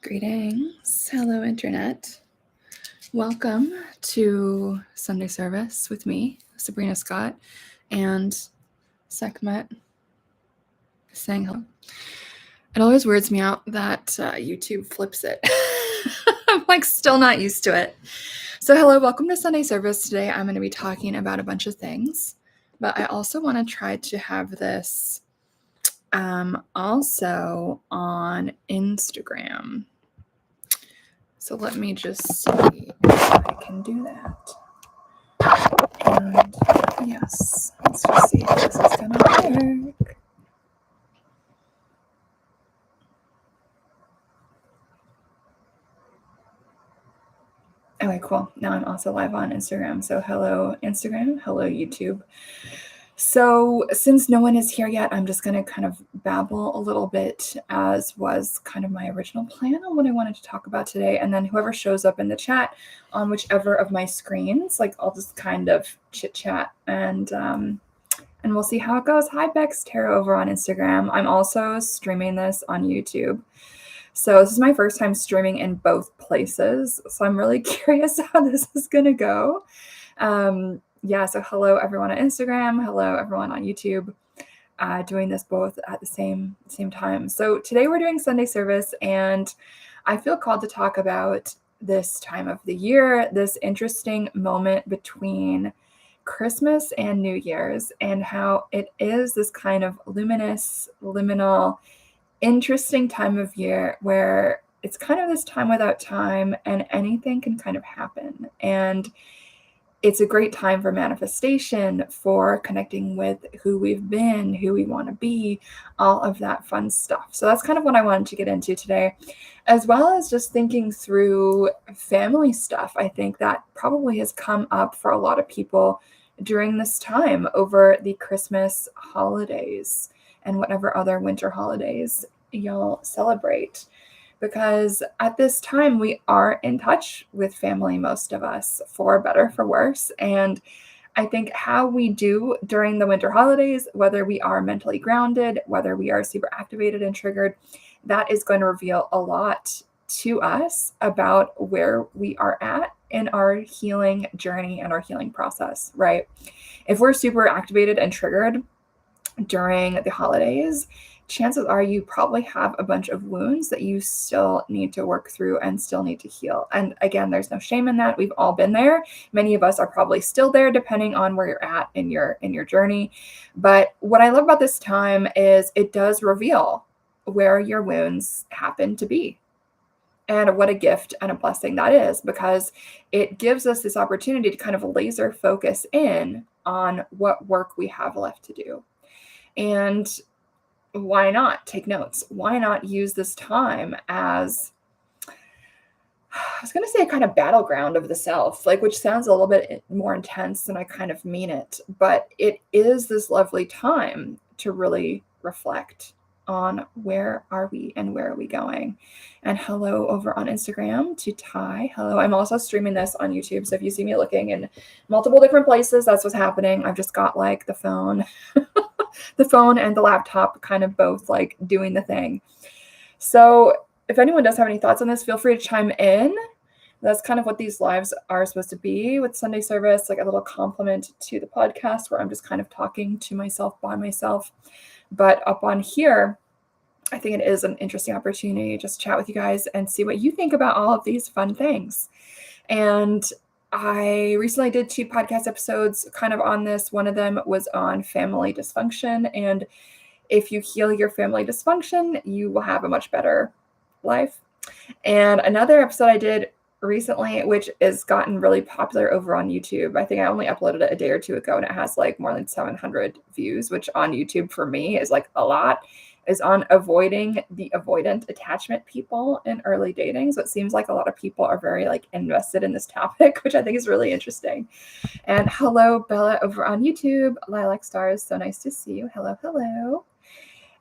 Greetings. Hello, Internet. Welcome to Sunday service with me, Sabrina Scott, and Sekhmet saying hello. It always weirds me out that YouTube flips it. I'm still not used to it. So hello, welcome to Sunday service. Today I'm going to be talking about a bunch of things, but I also want to try to have this also on Instagram. So let me just see if I can do that. And yes, let's just see if this is going to work. Okay, cool. Now I'm also live on Instagram. So hello, Instagram. Hello, YouTube. So since no one is here yet, I'm just going to kind of babble a little bit, as was kind of my original plan on what I wanted to talk about today. And then whoever shows up in the chat on whichever of my screens, I'll just kind of chit chat and we'll see how it goes. Hi, Bex Tarot over on Instagram. I'm also streaming this on YouTube. So this is my first time streaming in both places. So I'm really curious how this is going to go. So hello everyone on Instagram. Hello everyone on YouTube. Doing this both at the same time. So today we're doing Sunday service, and I feel called to talk about this time of the year, this interesting moment between Christmas and New Year's, and how it is this kind of luminous, liminal, interesting time of year where it's kind of this time without time and anything can kind of happen. And it's a great time for manifestation, for connecting with who we've been, who we want to be, all of that fun stuff. So that's kind of what I wanted to get into today, as well as just thinking through family stuff. I think that probably has come up for a lot of people during this time over the Christmas holidays and whatever other winter holidays y'all celebrate. Because at this time, we are in touch with family, most of us, for better, for worse. And I think how we do during the winter holidays, whether we are mentally grounded, whether we are super activated and triggered, that is going to reveal a lot to us about where we are at in our healing journey and our healing process, right? If we're super activated and triggered during the holidays, chances are you probably have a bunch of wounds that you still need to work through and still need to heal. And again, there's no shame in that. We've all been there. Many of us are probably still there, depending on where you're at in your journey. But what I love about this time is it does reveal where your wounds happen to be. And what a gift and a blessing that is, because it gives us this opportunity to kind of laser focus in on what work we have left to do. And why not take notes? Why not use this time as, I was going to say, a kind of battleground of the self, which sounds a little bit more intense than I kind of mean it, but it is this lovely time to really reflect on where are we and where are we going. And hello over on Instagram to Ty. Hello. I'm also streaming this on YouTube. So if you see me looking in multiple different places, that's what's happening. I've just got the phone, the phone and the laptop kind of both doing the thing. So if anyone does have any thoughts on this, feel free to chime in. That's kind of what these lives are supposed to be with Sunday service, a little compliment to the podcast where I'm just kind of talking to myself by myself. But up on here, I think it is an interesting opportunity to just chat with you guys and see what you think about all of these fun things. And I recently did 2 podcast episodes kind of on this. One of them was on family dysfunction. And if you heal your family dysfunction, you will have a much better life. And another episode I did recently, which has gotten really popular over on YouTube. I think I only uploaded it a day or 2 ago, and it has more than 700 views, which on YouTube for me is a lot, is on avoiding the avoidant attachment people in early dating. So it seems like a lot of people are very invested in this topic, which I think is really interesting. And hello, Bella over on YouTube. Lilac Stars, so nice to see you. Hello, hello.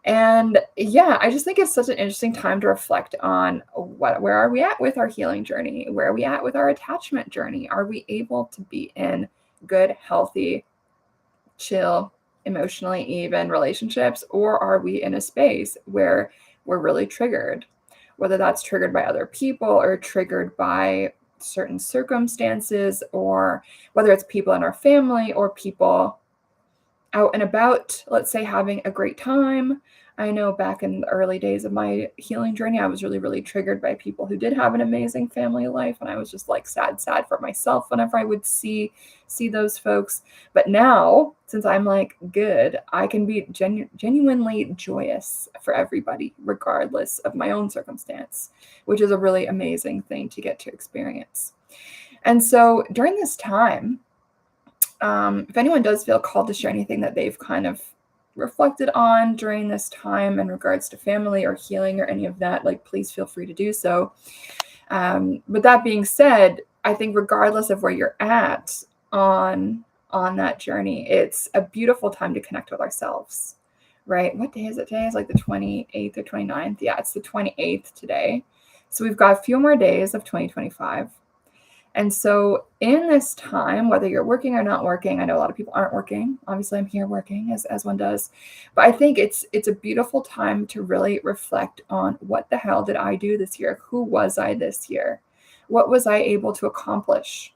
And yeah, I just think it's such an interesting time to reflect on where are we at with our healing journey? Where are we at with our attachment journey? Are we able to be in good, healthy, chill, emotionally even relationships? Or are we in a space where we're really triggered? whether that's triggered by other people or triggered by certain circumstances, or whether it's people in our family or people out and about, let's say, having a great time. I know back in the early days of my healing journey, I was really, really triggered by people who did have an amazing family life. And I was just like sad for myself whenever I would see those folks. But now, since I'm like good, I can be genuinely joyous for everybody, regardless of my own circumstance, which is a really amazing thing to get to experience. And so during this time, if anyone does feel called to share anything that they've kind of reflected on during this time in regards to family or healing or any of that, like, please feel free to do so. But that being said, I think regardless of where you're at on that journey, it's a beautiful time to connect with ourselves, right? What day is it today? It's like the 28th or 29th. Yeah, it's the 28th today. So we've got a few more days of 2025. And so in this time, whether you're working or not working, I know a lot of people aren't working. Obviously, I'm here working as one does. But I think it's a beautiful time to really reflect on, what the hell did I do this year? Who was I this year? What was I able to accomplish?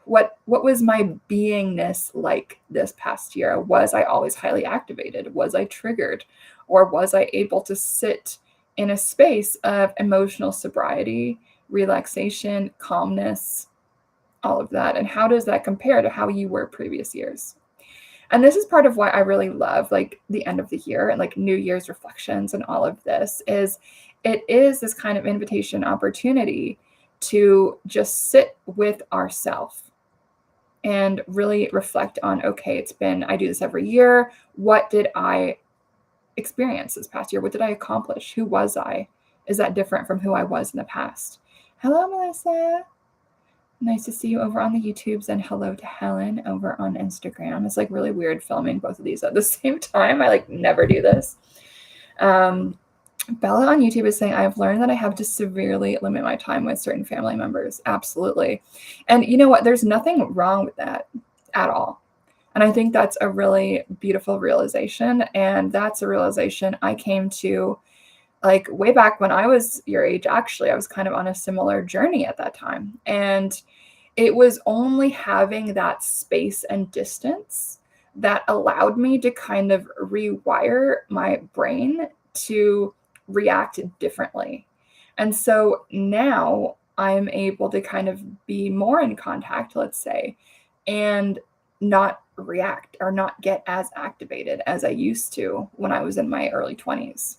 What was my beingness like this past year? Was I always highly activated? Was I triggered? Or was I able to sit in a space of emotional sobriety, relaxation, calmness, all of that? And how does that compare to how you were previous years? And this is part of why I really love like the end of the year and like New Year's reflections and all of this. Is it is this kind of invitation opportunity to just sit with ourselves and really reflect on, okay, I do this every year. What did I experience this past year? What did I accomplish? Who was I? Is that different from who I was in the past? Hello, Melissa. Nice to see you over on the YouTubes, and hello to Helen over on Instagram. It's like really weird filming both of these at the same time. I like never do this. Bella on YouTube is saying, I've learned that I have to severely limit my time with certain family members. Absolutely. And you know what? There's nothing wrong with that at all. And I think that's a really beautiful realization. And that's a realization I came to like way back when I was your age. Actually, I was kind of on a similar journey at that time. And it was only having that space and distance that allowed me to kind of rewire my brain to react differently. And so now I'm able to kind of be more in contact, let's say, and not react or not get as activated as I used to when I was in my early 20s.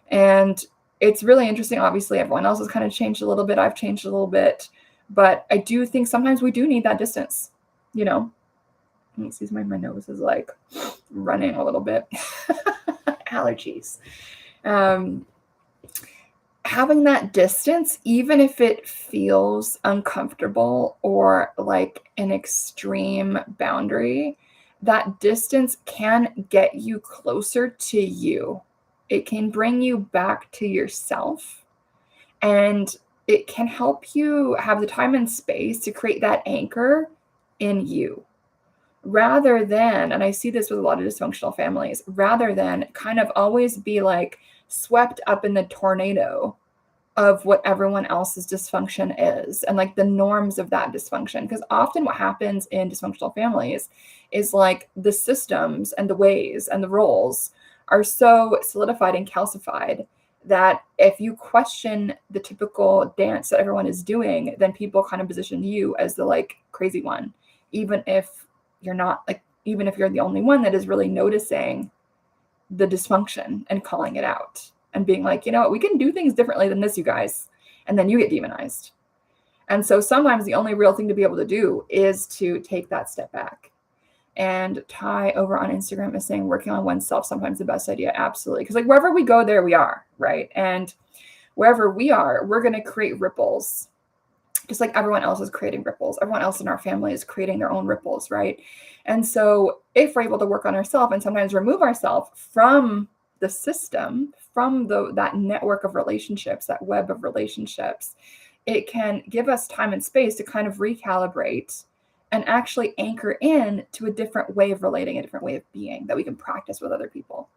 And it's really interesting. Obviously, everyone else has kind of changed a little bit. I've changed a little bit. But I do think sometimes we do need that distance, you know? Excuse me, my nose is like running a little bit. Allergies. Having that distance, even if it feels uncomfortable or like an extreme boundary, that distance can get you closer to you. It can bring you back to yourself, and it can help you have the time and space to create that anchor in you, rather than, and I see this with a lot of dysfunctional families, rather than kind of always be like swept up in the tornado of what everyone else's dysfunction is and like the norms of that dysfunction. Because often what happens in dysfunctional families is like the systems and the ways and the roles are so solidified and calcified that if you question the typical dance that everyone is doing, then people kind of position you as the like crazy one, even if you're not, like, even if you're the only one that is really noticing the dysfunction and calling it out and being like, you know what, we can do things differently than this, you guys. And then you get demonized. And so sometimes the only real thing to be able to do is to take that step back. And Ty over on Instagram is saying working on oneself sometimes the best idea. Absolutely. Because like wherever we go, there we are, right? And wherever we are, we're going to create ripples. Just like everyone else is creating ripples. Everyone else in our family is creating their own ripples, right? And so if we're able to work on ourselves and sometimes remove ourselves from the system, from that network of relationships, that web of relationships, it can give us time and space to kind of recalibrate and actually anchor in to a different way of relating, a different way of being that we can practice with other people.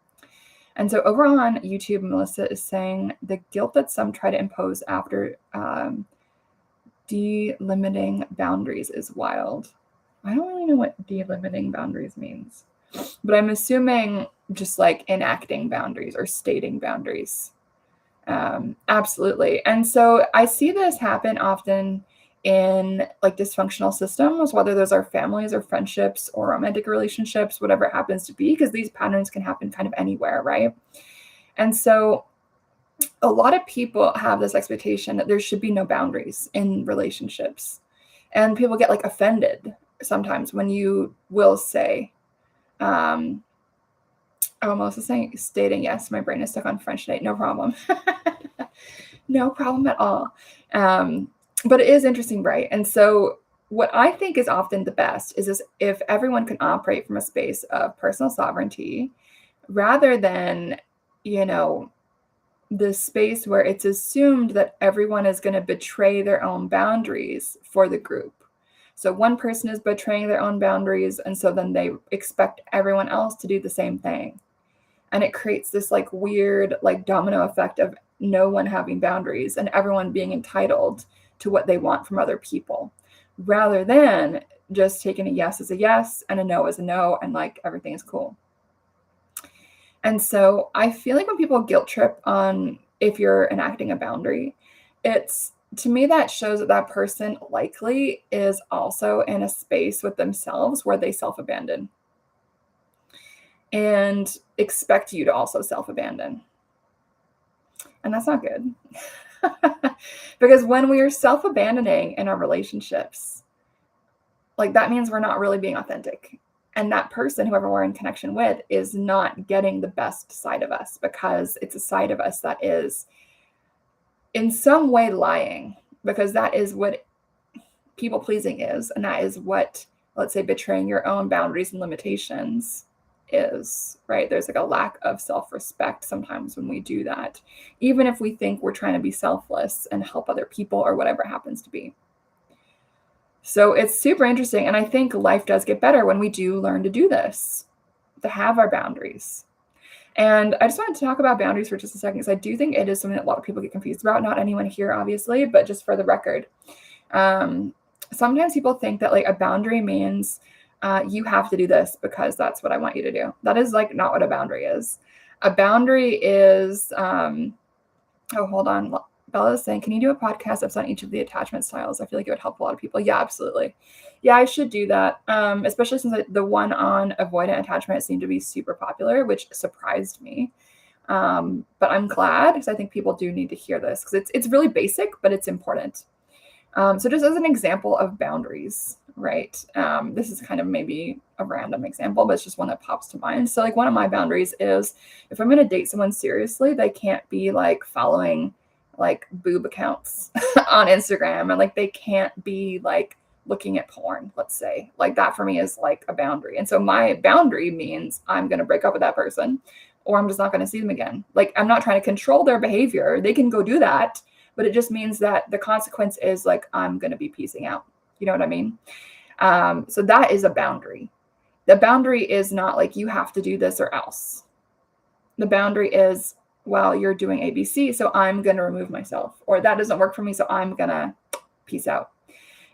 And so over on YouTube, Melissa is saying the guilt that some try to impose after delimiting boundaries is wild. I don't really know what delimiting boundaries means, but I'm assuming just like enacting boundaries or stating boundaries. Absolutely. And so I see this happen often in like dysfunctional systems, whether those are families or friendships or romantic relationships, whatever it happens to be, because these patterns can happen kind of anywhere, right? And so a lot of people have this expectation that there should be no boundaries in relationships. And people get like offended sometimes when you will say, Melissa's stating, yes, my brain is stuck on French today. No problem. No problem at all. But it is interesting, right? And so what I think is often the best is if everyone can operate from a space of personal sovereignty rather than, the space where it's assumed that everyone is going to betray their own boundaries for the group. So one person is betraying their own boundaries, and so then they expect everyone else to do the same thing. And it creates this like weird like domino effect of no one having boundaries and everyone being entitled to what they want from other people, rather than just taking a yes as a yes and a no as a no and like everything is cool. And so I feel like when people guilt trip on if you're enacting a boundary, it's, to me, that shows that that person likely is also in a space with themselves where they self-abandon and expect you to also self-abandon. And that's not good. Because when we are self-abandoning in our relationships, like that means we're not really being authentic. And that person, whoever we're in connection with, is not getting the best side of us because it's a side of us that is in some way lying, because that is what people pleasing is. And that is what, let's say, betraying your own boundaries and limitations is, right? There's like a lack of self-respect sometimes when we do that, even if we think we're trying to be selfless and help other people or whatever it happens to be. So it's super interesting. And I think life does get better when we do learn to do this, to have our boundaries. And I just wanted to talk about boundaries for just a second, because I do think it is something that a lot of people get confused about. Not anyone here, obviously, but just for the record. Sometimes people think that like a boundary means you have to do this because that's what I want you to do. That is like not what a boundary is. A boundary is, oh, hold on. Bella is saying, can you do a podcast episode on each of the attachment styles? I feel like it would help a lot of people. Yeah, absolutely. Yeah, I should do that. Especially since the one on avoidant attachment seemed to be super popular, which surprised me. But I'm glad, because I think people do need to hear this, because it's really basic, but it's important. So just as an example of boundaries, right? This is kind of maybe a random example, but it's just one that pops to mind. So like one of my boundaries is if I'm going to date someone seriously, they can't be like following like boob accounts on Instagram, and like they can't be like looking at porn, let's say. Like that for me is like a boundary. And so my boundary means I'm going to break up with that person, or I'm just not going to see them again. Like I'm not trying to control their behavior. They can go do that, but it just means that the consequence is like I'm going to be peacing out. You know what I mean? So that is a boundary. The boundary is not like you have to do this or else. The boundary is, well, you're doing ABC, so I'm going to remove myself. Or that doesn't work for me, so I'm going to peace out.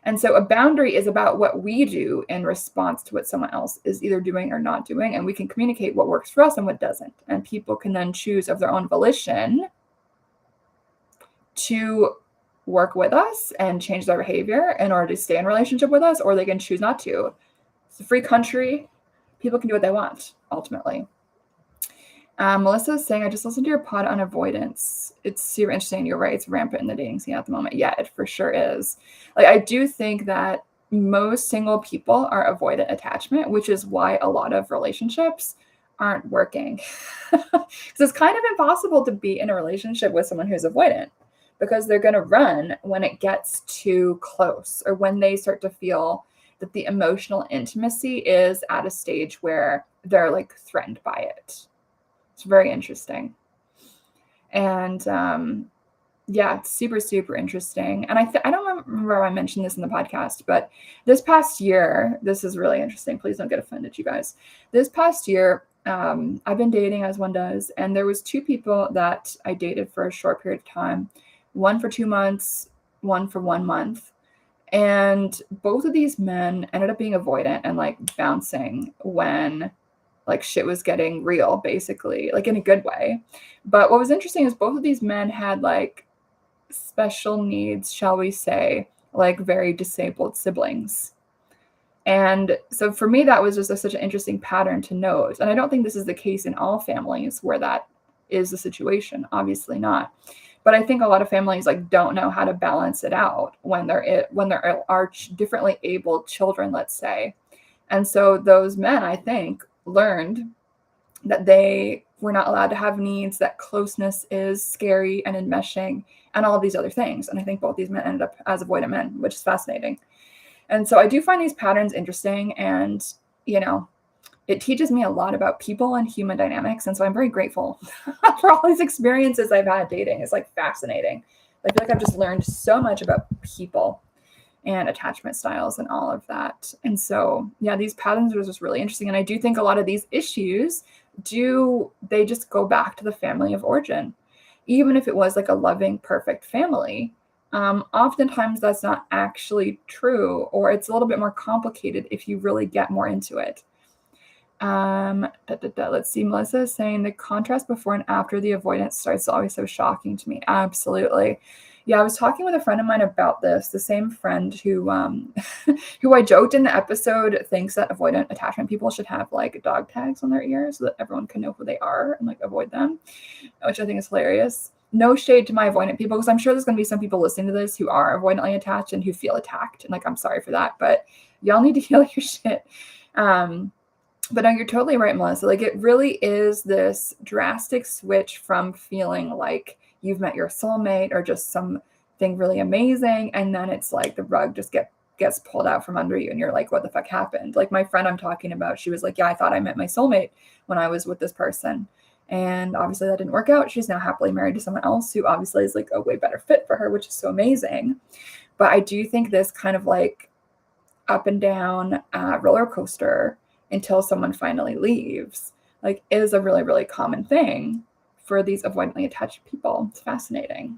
And so a boundary is about what we do in response to what someone else is either doing or not doing. And we can communicate what works for us and what doesn't. And people can then choose of their own volition to work with us and change their behavior in order to stay in relationship with us, or they can choose not to. It's a free country. People can do what they want, ultimately. Melissa is saying, I just listened to your pod on avoidance. It's super interesting. You're right. It's rampant in the dating scene at the moment. Yeah, it for sure is. Like, I do think that most single people are avoidant attachment, which is why a lot of relationships aren't working. Because it's kind of impossible to be in a relationship with someone who's avoidant, because they're going to run when it gets too close, or when they start to feel that the emotional intimacy is at a stage where they're like threatened by it. It's very interesting. And yeah, it's super, super interesting. And I don't remember if I mentioned this in the podcast, but this past year, this is really interesting. Please don't get offended, you guys. This past year, I've been dating as one does, and there was 2 people that I dated for a short period of time, one for 2 months, one for 1 month. And both of these men ended up being avoidant and like bouncing when like shit was getting real, basically, like in a good way. But what was interesting is both of these men had like special needs, shall we say, like very disabled siblings. And so for me, that was just such an interesting pattern to note. And I don't think this is the case in all families where that is the situation. Obviously not. But I think a lot of families like don't know how to balance it out when there are differently abled children, let's say. And so those men, I think, learned that they were not allowed to have needs, that closeness is scary and enmeshing, and all of these other things. And I think both these men ended up as avoidant men, which is fascinating. And so I do find these patterns interesting, and, you know, it teaches me a lot about people and human dynamics. And so I'm very grateful for all these experiences I've had dating. It's like fascinating. I feel like I've just learned so much about people and attachment styles and all of that. And so, yeah, these patterns are just really interesting. And I do think a lot of these issues they just go back to the family of origin. Even if it was like a loving, perfect family, oftentimes that's not actually true, or it's a little bit more complicated if you really get more into it. Let's see. Melissa is saying the contrast before and after the avoidance starts is always so shocking to me. Absolutely. Yeah, I was talking with a friend of mine about this, the same friend who who I joked in the episode thinks that avoidant attachment people should have like dog tags on their ears so that everyone can know who they are and like avoid them, which I think is hilarious. No shade to my avoidant people, because I'm sure there's going to be some people listening to this who are avoidantly attached and who feel attacked. And like, I'm sorry for that, but y'all need to heal your shit. But no, you're totally right, Melissa. Like, it really is this drastic switch from feeling like you've met your soulmate or just something really amazing, and then it's like the rug just gets pulled out from under you, and you're like, what the fuck happened? Like my friend I'm talking about, she was like, yeah, I thought I met my soulmate when I was with this person. And obviously that didn't work out. She's now happily married to someone else who obviously is like a way better fit for her, which is so amazing. But I do think this kind of like up and down roller coaster until someone finally leaves, like, is a really, really common thing for these avoidantly attached people. It's fascinating.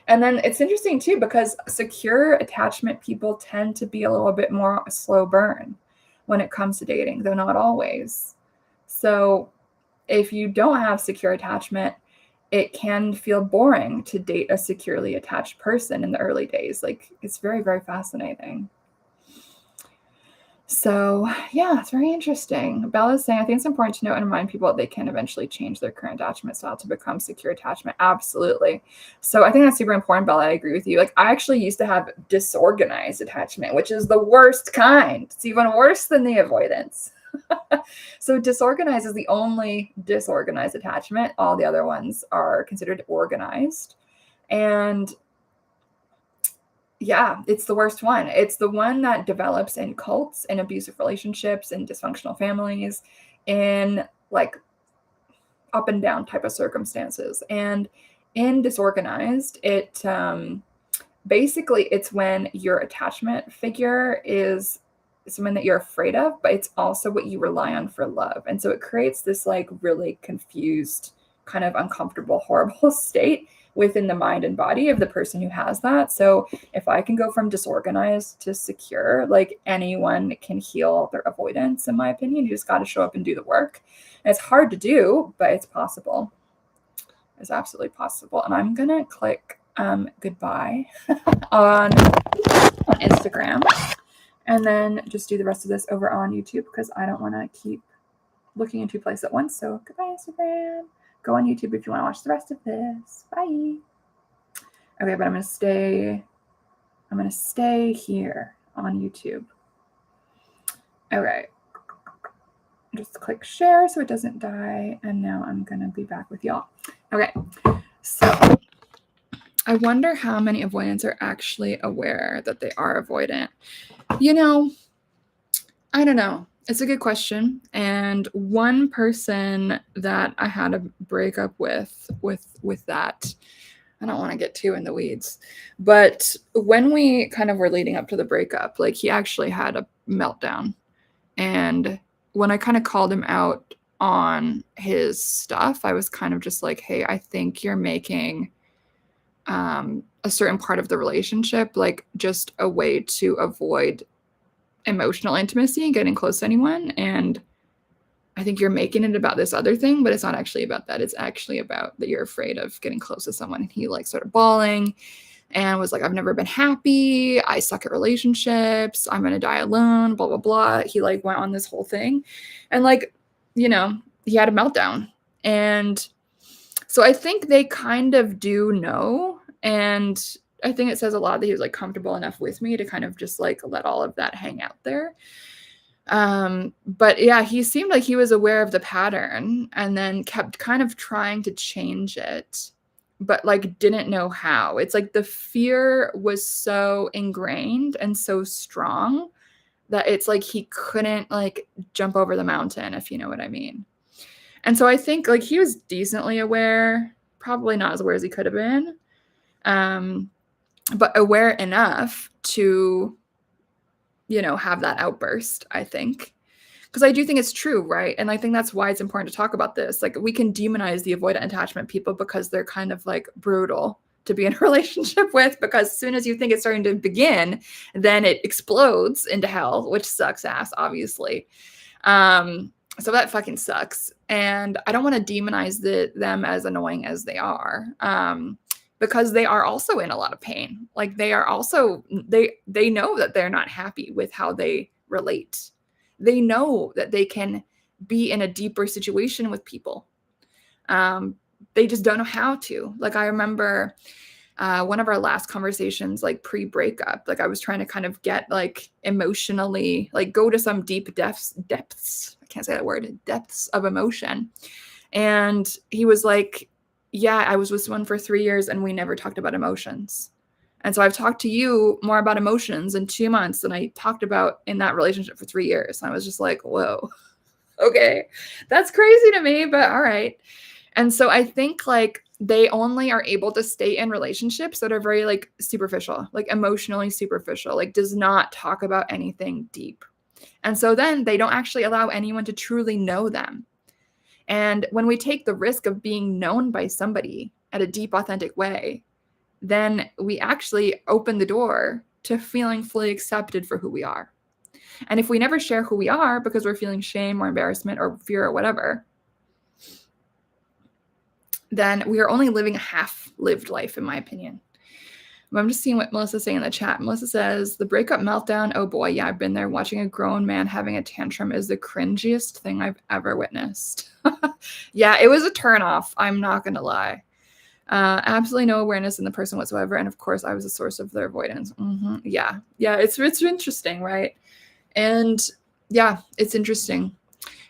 And then it's interesting too, because secure attachment people tend to be a little bit more a slow burn when it comes to dating, though not always. So if you don't have secure attachment, it can feel boring to date a securely attached person in the early days. Like, it's very, very fascinating. So yeah, it's very interesting. Bella's saying, I think it's important to note and remind people that they can eventually change their current attachment style to become secure attachment. Absolutely. So I think that's super important, Bella. I agree with you. Like, I actually used to have disorganized attachment, which is the worst kind. It's even worse than the avoidance. So disorganized is the only disorganized attachment. All the other ones are considered organized. And yeah, it's the worst one. It's the one that develops in cults and abusive relationships and dysfunctional families in like up and down type of circumstances. And in disorganized, it basically it's when your attachment figure is someone that you're afraid of, but it's also what you rely on for love. And so it creates this like really confused, kind of uncomfortable, horrible state within the mind and body of the person who has that. So if I can go from disorganized to secure, like, anyone can heal their avoidance, in my opinion. You just got to show up and do the work. And it's hard to do, but it's possible. It's absolutely possible. And I'm going to click goodbye on Instagram, and then just do the rest of this over on YouTube, because I don't want to keep looking in two places at once. So goodbye, Instagram. Go on YouTube if you want to watch the rest of this. Bye. Okay, but I'm going to stay here on YouTube. Okay. Just click share so it doesn't die. And now I'm going to be back with y'all. Okay. So I wonder how many avoidants are actually aware that they are avoidant. You know, I don't know. It's a good question. And one person that I had a breakup with that, I don't want to get too in the weeds, but when we kind of were leading up to the breakup, like, he actually had a meltdown, and when I kind of called him out on his stuff, I was kind of just like, hey, I think you're making a certain part of the relationship like just a way to avoid emotional intimacy and getting close to anyone. And I think you're making it about this other thing, but it's not actually about that. It's actually about that you're afraid of getting close to someone. And he like started bawling and was like, I've never been happy. I suck at relationships. I'm going to die alone, blah, blah, blah. He like went on this whole thing and like, you know, he had a meltdown. And so I think they kind of do know. And I think it says a lot that he was like comfortable enough with me to kind of just like let all of that hang out there. But yeah, he seemed like he was aware of the pattern and then kept kind of trying to change it, but like didn't know how. It's like the fear was so ingrained and so strong that it's like he couldn't like jump over the mountain, if you know what I mean. And so I think like he was decently aware, probably not as aware as he could have been, but aware enough to, you know, have that outburst, I think. Because I do think it's true, right? And I think that's why it's important to talk about this. Like we can demonize the avoidant attachment people because they're kind of like brutal to be in a relationship with, because as soon as you think it's starting to begin, then it explodes into hell, which sucks ass, obviously. So that fucking sucks. And I don't want to demonize them as annoying as they are. Because they are also in a lot of pain. Like they are also, they know that they're not happy with how they relate. They know that they can be in a deeper situation with people. They just don't know how to. Like I remember one of our last conversations, like pre-breakup, like I was trying to kind of get like emotionally, like go to some deep depths, I can't say that word, depths of emotion. And he was like, yeah, I was with someone for 3 years and we never talked about emotions. And so I've talked to you more about emotions in 2 months than I talked about in that relationship for 3 years. And I was just like, whoa, okay, that's crazy to me, but all right. And so I think like they only are able to stay in relationships that are very like superficial, like emotionally superficial, like does not talk about anything deep. And so then they don't actually allow anyone to truly know them. And when we take the risk of being known by somebody at a deep, authentic way, then we actually open the door to feeling fully accepted for who we are. And if we never share who we are because we're feeling shame or embarrassment or fear or whatever, then we are only living a half-lived life, in my opinion. I'm just seeing what Melissa's saying in the chat. Melissa says, the breakup meltdown, oh boy, yeah, I've been there. Watching a grown man having a tantrum is the cringiest thing I've ever witnessed. Yeah, it was a turnoff. I'm not going to lie. Absolutely no awareness in the person whatsoever. And of course, I was a source of their avoidance. Mm-hmm. Yeah, it's interesting, right? And yeah, it's interesting.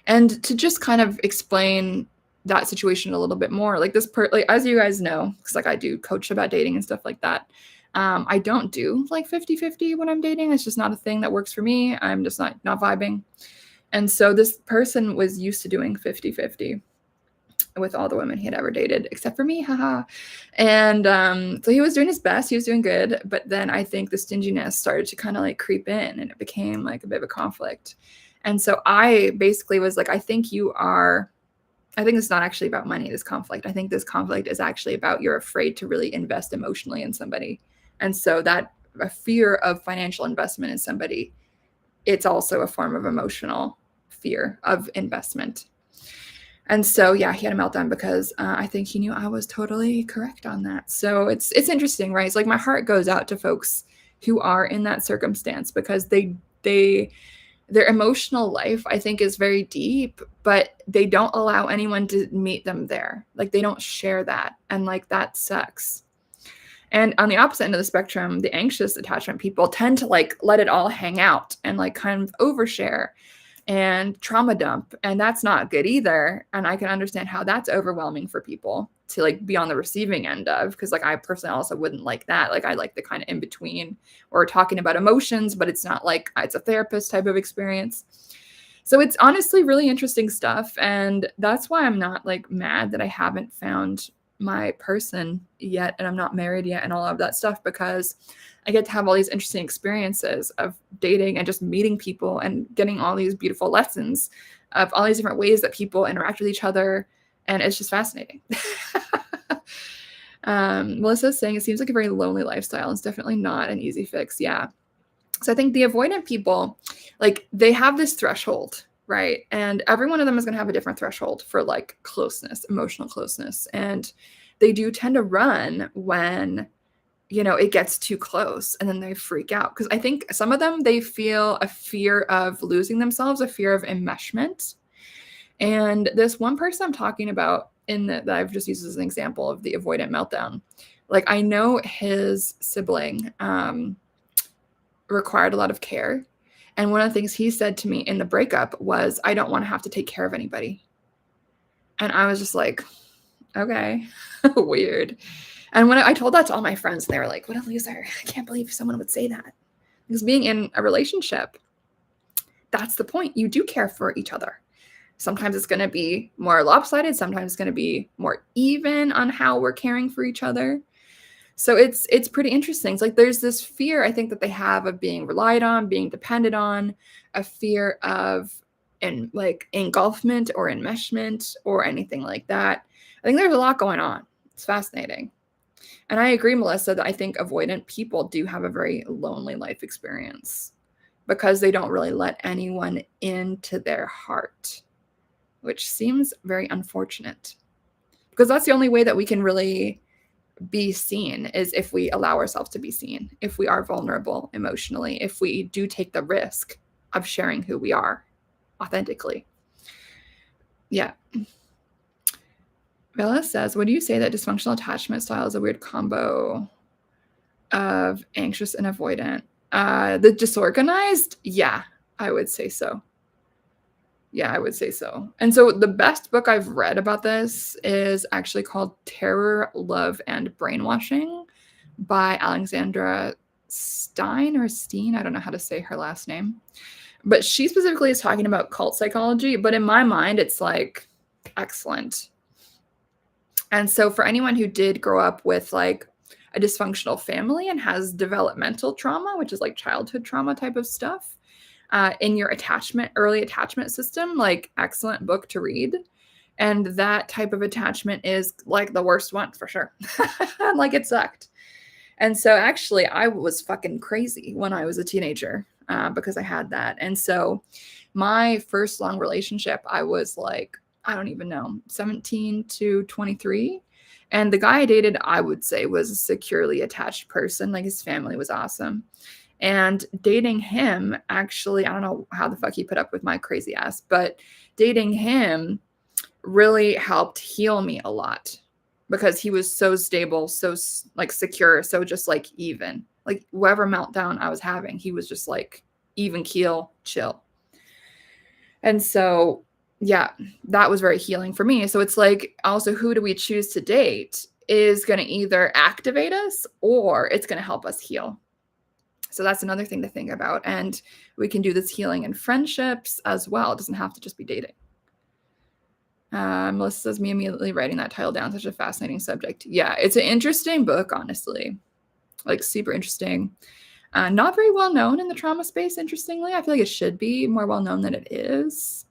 And to just kind of explain that situation a little bit more, like this like as you guys know, because like I do coach about dating and stuff like that. I don't do like 50-50 when I'm dating. It's just not a thing that works for me. I'm just not vibing. And so this person was used to doing 50-50 with all the women he had ever dated, except for me, haha. And so he was doing his best. He was doing good. But then I think the stinginess started to kind of like creep in and it became like a bit of a conflict. And so I basically was like, I think it's not actually about money, this conflict. I think this conflict is actually about you're afraid to really invest emotionally in somebody. And so that a fear of financial investment in somebody, it's also a form of emotional fear of investment. And so, yeah, he had a meltdown because I think he knew I was totally correct on that. So it's interesting, right? It's like my heart goes out to folks who are in that circumstance because their emotional life, I think, is very deep, but they don't allow anyone to meet them there. Like they don't share that. And like that sucks. And on the opposite end of the spectrum, the anxious attachment people tend to like let it all hang out and like kind of overshare and trauma dump. And that's not good either. And I can understand how that's overwhelming for people to like be on the receiving end of, because like I personally also wouldn't like that. Like I like the kind of in between or talking about emotions, but it's not like it's a therapist type of experience. So it's honestly really interesting stuff. And that's why I'm not like mad that I haven't found my person yet, and I'm not married yet, and all of that stuff, because I get to have all these interesting experiences of dating and just meeting people and getting all these beautiful lessons of all these different ways that people interact with each other. And it's just fascinating. Melissa's saying it seems like a very lonely lifestyle. It's definitely not an easy fix. Yeah. So I think the avoidant people, like, they have this threshold, right? And every one of them is going to have a different threshold for like closeness, emotional closeness. And they do tend to run when, you know, it gets too close, and then they freak out. Because I think some of them, they feel a fear of losing themselves, a fear of enmeshment. And this one person I'm talking about that I've just used as an example of the avoidant meltdown, like, I know his sibling required a lot of care. And one of the things he said to me in the breakup was, I don't want to have to take care of anybody. And I was just like, okay, weird. And when I told that to all my friends, they were like, what a loser. I can't believe someone would say that. Because being in a relationship, that's the point. You do care for each other. Sometimes it's going to be more lopsided. Sometimes it's going to be more even on how we're caring for each other. So it's pretty interesting. It's like there's this fear, I think, that they have of being relied on, being depended on, a fear of engulfment or enmeshment or anything like that. I think there's a lot going on. It's fascinating. And I agree, Melissa, that I think avoidant people do have a very lonely life experience because they don't really let anyone into their heart, which seems very unfortunate, because that's the only way that we can really be seen, is if we allow ourselves to be seen, if we are vulnerable emotionally, if we do take the risk of sharing who we are authentically. Yeah. Bella says, would you say that dysfunctional attachment style is a weird combo of anxious and avoidant? The disorganized? Yeah, I would say so. Yeah, I would say so. And so the best book I've read about this is actually called Terror, Love, and Brainwashing by Alexandra Stein or Steen. I don't know how to say her last name. But she specifically is talking about cult psychology. But in my mind, it's like excellent. And so for anyone who did grow up with like a dysfunctional family and has developmental trauma, which is like childhood trauma type of stuff, in your early attachment system, like, excellent book to read. And that type of attachment is like the worst one for sure. Like, it sucked. And so actually I was fucking crazy when I was a teenager because I had that. And so my first long relationship, I was like, I don't even know, 17 to 23. And the guy I dated, I would say, was a securely attached person. Like, his family was awesome. And dating him, actually, I don't know how the fuck he put up with my crazy ass, but dating him really helped heal me a lot because he was so stable, so like secure, so just like even. Like, whatever meltdown I was having, he was just like even keel, chill. And so, yeah, that was very healing for me. So it's like, also, who do we choose to date is going to either activate us or it's going to help us heal. So that's another thing to think about. And we can do this healing in friendships as well. It doesn't have to just be dating. Melissa says, me immediately writing that title down, such a fascinating subject. Yeah, it's an interesting book, honestly. Like, super interesting. Not very well known in the trauma space, interestingly. I feel like it should be more well known than it is.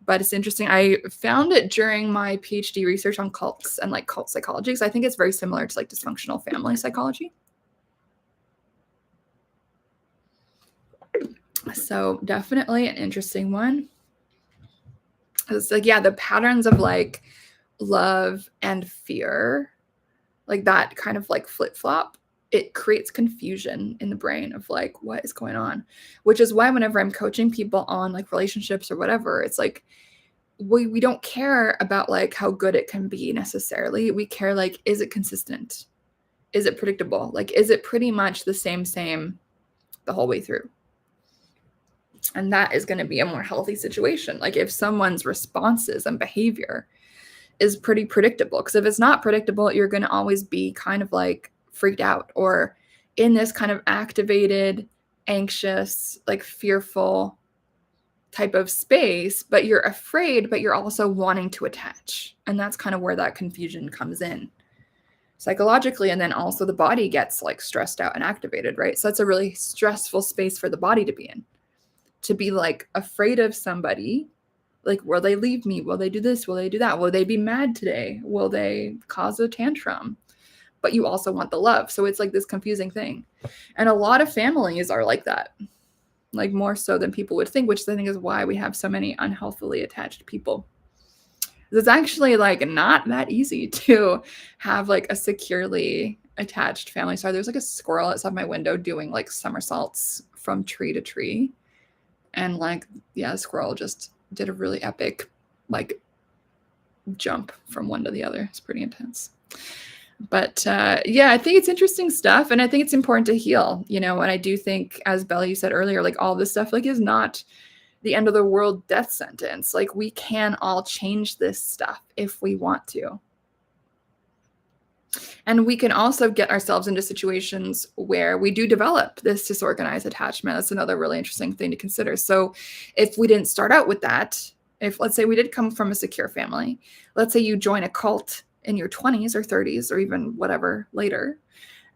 But it's interesting. I found it during my PhD research on cults and like cult psychology, because I think it's very similar to like dysfunctional family psychology. So definitely an interesting one. It's like, yeah, the patterns of like love and fear, like that kind of like flip-flop, it creates confusion in the brain of like, what is going on? Which is why whenever I'm coaching people on like relationships or whatever, it's like, we don't care about like how good it can be necessarily. We care like, is it consistent? Is it predictable? Like, is it pretty much the same the whole way through? And that is going to be a more healthy situation. Like, if someone's responses and behavior is pretty predictable, because if it's not predictable, you're going to always be kind of like freaked out or in this kind of activated, anxious, like fearful type of space, but you're afraid, but you're also wanting to attach. And that's kind of where that confusion comes in. psychologically, and then also the body gets like stressed out and activated, right? So that's a really stressful space for the body to be in, to be like afraid of somebody. Like, will they leave me? Will they do this? Will they do that? Will they be mad today? Will they cause a tantrum? But you also want the love. So it's like this confusing thing. And a lot of families are like that, like more so than people would think, which I think is why we have so many unhealthily attached people. It's actually like not that easy to have like a securely attached family. Sorry, there's like a squirrel outside my window doing like somersaults from tree to tree. And like, yeah, the squirrel just did a really epic like jump from one to the other. It's pretty intense. But yeah, I think it's interesting stuff, and I think it's important to heal, you know. And I do think, as Bella, you said earlier, like all this stuff like is not the end of the world death sentence. Like we can all change this stuff if we want to. And we can also get ourselves into situations where we do develop this disorganized attachment. That's another really interesting thing to consider. So if we didn't start out with that, if let's say we did come from a secure family, let's say you join a cult in your 20s or 30s or even whatever later,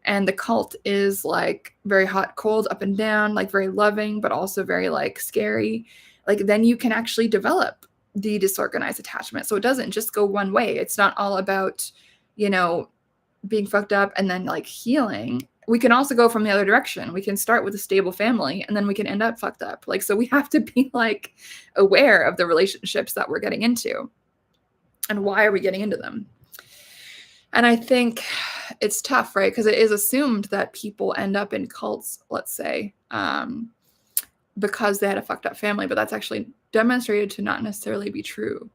and the cult is like very hot, cold, up and down, like very loving, but also very like scary, like then you can actually develop the disorganized attachment. So it doesn't just go one way. It's not all about, you know, being fucked up and then like healing. We can also go from the other direction. We can start with a stable family and then we can end up fucked up. Like, so we have to be like aware of the relationships that we're getting into and why are we getting into them. And I think it's tough, right? Because it is assumed that people end up in cults, let's say, because they had a fucked up family, but that's actually demonstrated to not necessarily be true.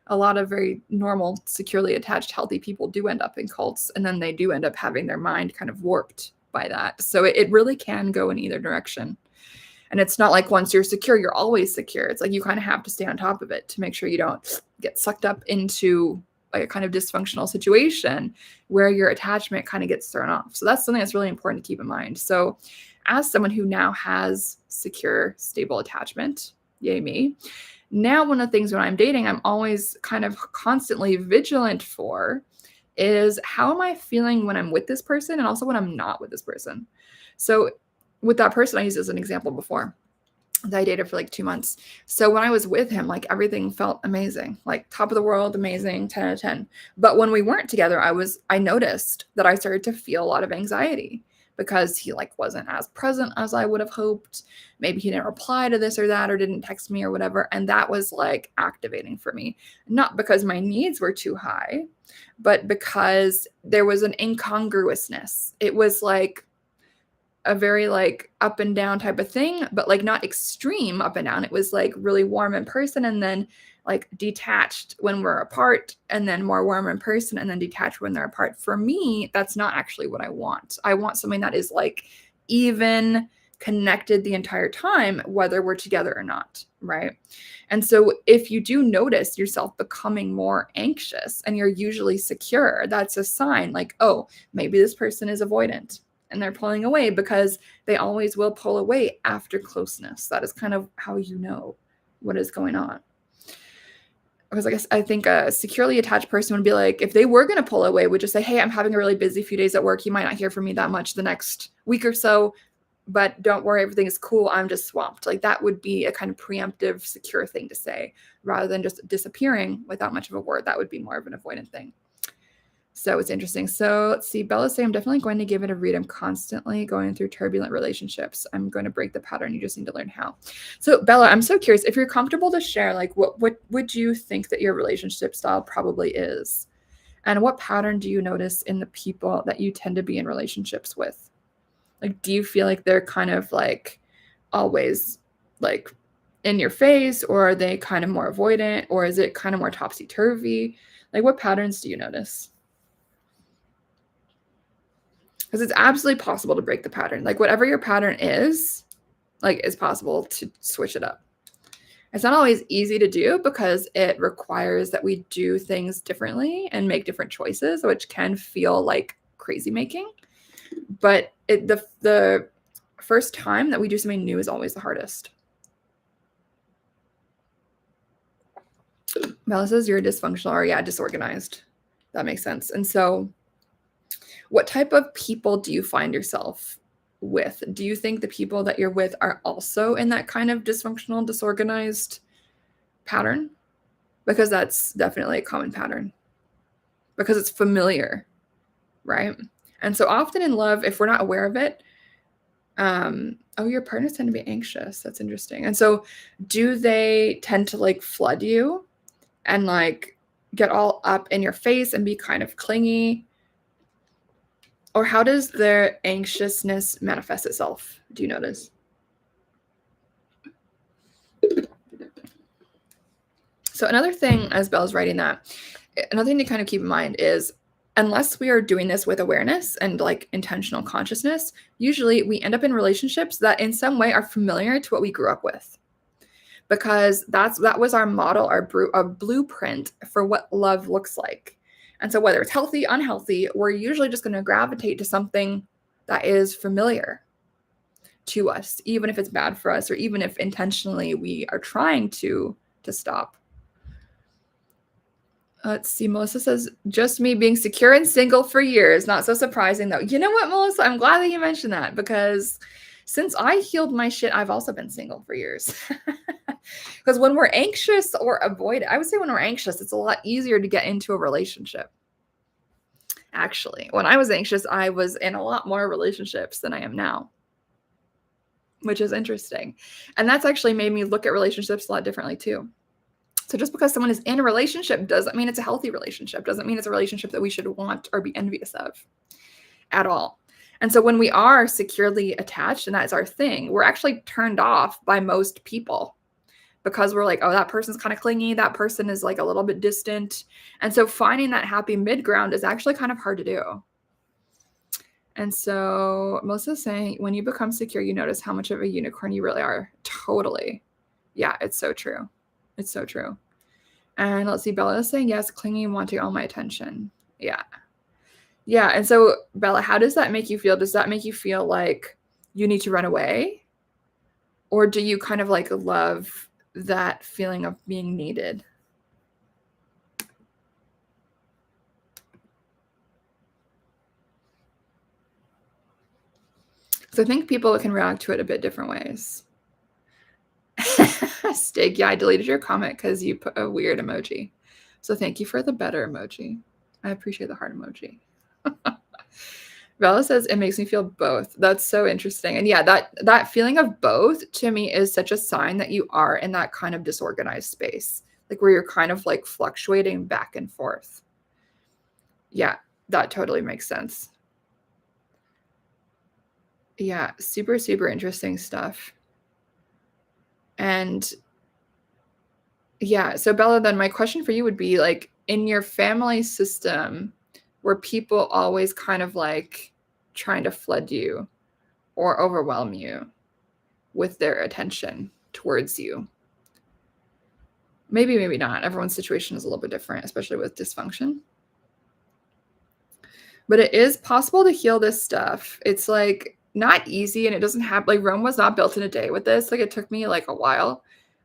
A lot of very normal, securely attached, healthy people do end up in cults, and then they do end up having their mind kind of warped by that. So it really can go in either direction. And it's not like once you're secure, you're always secure. It's like you kind of have to stay on top of it to make sure you don't get sucked up into like a kind of dysfunctional situation where your attachment kind of gets thrown off. So that's something that's really important to keep in mind. So as someone who now has secure, stable attachment, yay me, now one of the things when I'm dating, I'm always kind of constantly vigilant for is how am I feeling when I'm with this person and also when I'm not with this person. So with that person, I used as an example before, that I dated for like 2 months. So when I was with him, like everything felt amazing, like top of the world, amazing, 10 out of 10. But when we weren't together, I noticed that I started to feel a lot of anxiety because he like wasn't as present as I would have hoped. Maybe he didn't reply to this or that, or didn't text me or whatever. And that was like activating for me, not because my needs were too high, but because there was an incongruousness. It was like a very like up and down type of thing, but like not extreme up and down. It was like really warm in person and then like detached when we're apart, and then more warm in person and then detached when they're apart. For me, that's not actually what I want. I want something that is like even connected the entire time, whether we're together or not, right? And so if you do notice yourself becoming more anxious and you're usually secure, that's a sign like, oh, maybe this person is avoidant and they're pulling away, because they always will pull away after closeness. That is kind of how you know what is going on. Because I think a securely attached person would be like, if they were going to pull away, would just say, hey, I'm having a really busy few days at work. You might not hear from me that much the next week or so, but don't worry, everything is cool. I'm just swamped. Like that would be a kind of preemptive, secure thing to say, rather than just disappearing without much of a word. That would be more of an avoidant thing. So it's interesting. So let's see. Bella say, I'm definitely going to give it a read. I'm constantly going through turbulent relationships. I'm going to break the pattern. You just need to learn how. So Bella, I'm so curious if you're comfortable to share, like what would you think that your relationship style probably is? And what pattern do you notice in the people that you tend to be in relationships with? Like, do you feel like they're kind of like always like in your face, or are they kind of more avoidant, or is it kind of more topsy-turvy? Like what patterns do you notice? Because it's absolutely possible to break the pattern. Like whatever your pattern is, like it's possible to switch it up. It's not always easy to do because it requires that we do things differently and make different choices, which can feel like crazy making. But the first time that we do something new is always the hardest. Mel says you're dysfunctional or disorganized. That makes sense. And so What type of people do you find yourself with? Do you think the people that you're with are also in that kind of dysfunctional, disorganized pattern? Because that's definitely a common pattern. Because it's familiar, right? And so often in love, if we're not aware of it, your partners tend to be anxious. That's interesting. And so do they tend to like flood you and like get all up in your face and be kind of clingy? Or how does their anxiousness manifest itself? Do you notice? So another thing, as Belle's writing that, another thing to kind of keep in mind is unless we are doing this with awareness and like intentional consciousness, usually we end up in relationships that in some way are familiar to what we grew up with. Because that was our model, our blueprint for what love looks like. And so whether it's healthy, unhealthy, we're usually just going to gravitate to something that is familiar to us, even if it's bad for us, or even if intentionally we are trying to stop. Let's see. Melissa says, just me being secure and single for years. Not so surprising, though. You know what, Melissa? I'm glad that you mentioned that, because since I healed my shit, I've also been single for years. Because when we're anxious or avoid, I would say when we're anxious, it's a lot easier to get into a relationship. Actually, when I was anxious, I was in a lot more relationships than I am now, which is interesting. And that's actually made me look at relationships a lot differently too. So just because someone is in a relationship doesn't mean it's a healthy relationship, doesn't mean it's a relationship that we should want or be envious of at all. And so when we are securely attached and that's our thing, we're actually turned off by most people because we're like, oh, that person's kind of clingy. That person is like a little bit distant. And so finding that happy mid-ground is actually kind of hard to do. And so Melissa's saying, when you become secure, you notice how much of a unicorn you really are. Totally. Yeah, it's so true. It's so true. And let's see, Bella is saying, yes, clingy and wanting all my attention. Yeah. Yeah. And so, Bella, how does that make you feel? Does that make you feel like you need to run away? Or do you kind of like love that feeling of being needed? So I think people can react to it a bit different ways. Stig, yeah, I deleted your comment because you put a weird emoji. So thank you for the better emoji. I appreciate the heart emoji. Bella says it makes me feel both. That's so interesting. And yeah, that feeling of both to me is such a sign that you are in that kind of disorganized space, like where you're kind of like fluctuating back and forth. Yeah, that totally makes sense. Yeah, super, super interesting stuff. And yeah, so Bella, then my question for you would be like, in your family system, were people always kind of like trying to flood you or overwhelm you with their attention towards you? Maybe, maybe not. Everyone's situation is a little bit different, especially with dysfunction. But it is possible to heal this stuff. It's like not easy, and it doesn't have like Rome was not built in a day with this. Like it took me like a while,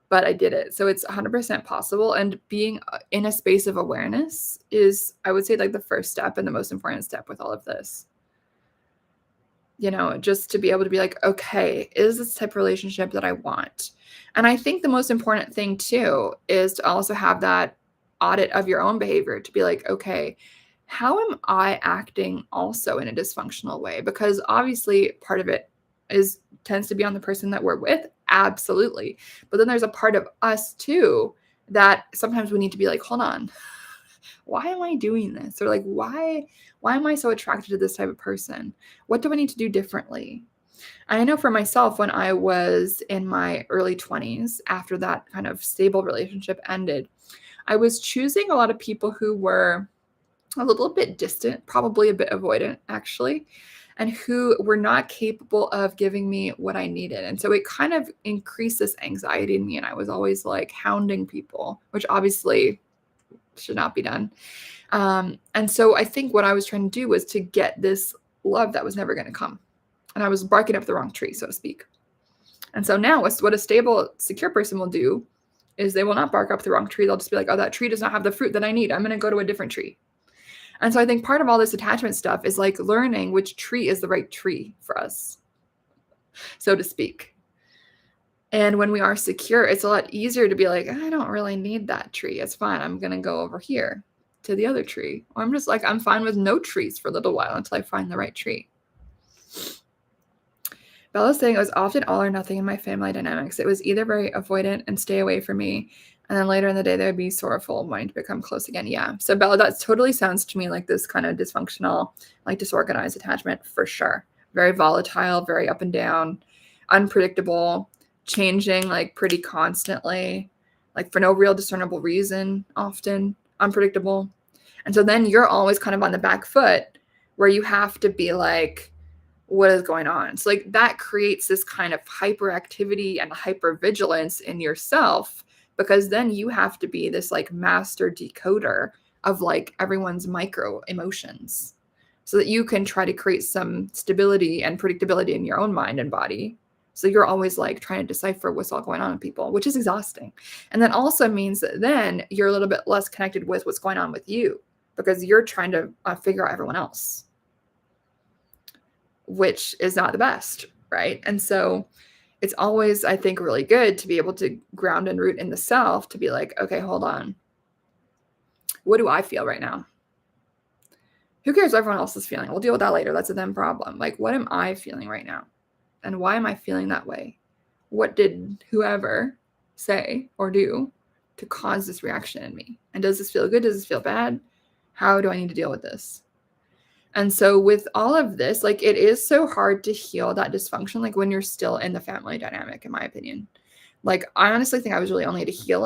but I did it. So it's 100% possible. And being in a space of awareness is, I would say, like the first step and the most important step with all of this. You know, just to be able to be like, okay, is this type of relationship that I want? And I think the most important thing too is to also have that audit of your own behavior to be like, okay, how am I acting also in a dysfunctional way? Because obviously part of it tends to be on the person that we're with. Absolutely. But then there's a part of us too that sometimes we need to be like, hold on, why am I doing this? Or like, why am I so attracted to this type of person? What do I need to do differently? I know for myself, when I was in my early 20s, after that kind of stable relationship ended, I was choosing a lot of people who were a little bit distant, probably a bit avoidant actually, and who were not capable of giving me what I needed. And so it kind of increased this anxiety in me. And I was always like hounding people, which obviously should not be done. And so I think what I was trying to do was to get this love that was never going to come. And I was barking up the wrong tree, so to speak. And so now what a stable, secure person will do is they will not bark up the wrong tree. They'll just be like, oh, that tree does not have the fruit that I need. I'm going to go to a different tree. And so I think part of all this attachment stuff is like learning which tree is the right tree for us, so to speak. And when we are secure, it's a lot easier to be like, I don't really need that tree. It's fine. I'm going to go over here to the other tree. Or I'm just like, I'm fine with no trees for a little while until I find the right tree. Bella's saying it was often all or nothing in my family dynamics. It was either very avoidant and stay away from me, and then later in the day, they would be sorrowful, wanting to become close again. Yeah. So Bella, that totally sounds to me like this kind of dysfunctional, like disorganized attachment for sure. Very volatile, very up and down, unpredictable, changing like pretty constantly, like for no real discernible reason, often unpredictable. And so then you're always kind of on the back foot where you have to be like, what is going on? So like that creates this kind of hyperactivity and hypervigilance in yourself, because then you have to be this like master decoder of like everyone's micro emotions so that you can try to create some stability and predictability in your own mind and body. So you're always like trying to decipher what's all going on with people, which is exhausting. And that also means that then you're a little bit less connected with what's going on with you because you're trying to figure out everyone else, which is not the best, right? And so it's always, I think, really good to be able to ground and root in the self, to be like, okay, hold on. What do I feel right now? Who cares what everyone else is feeling? We'll deal with that later. That's a them problem. Like, what am I feeling right now? And why am I feeling that way? What did whoever say or do to cause this reaction in me? And does this feel good? Does this feel bad? How do I need to deal with this? And so with all of this, like it is so hard to heal that dysfunction, like when you're still in the family dynamic, in my opinion. Like I honestly think I was really only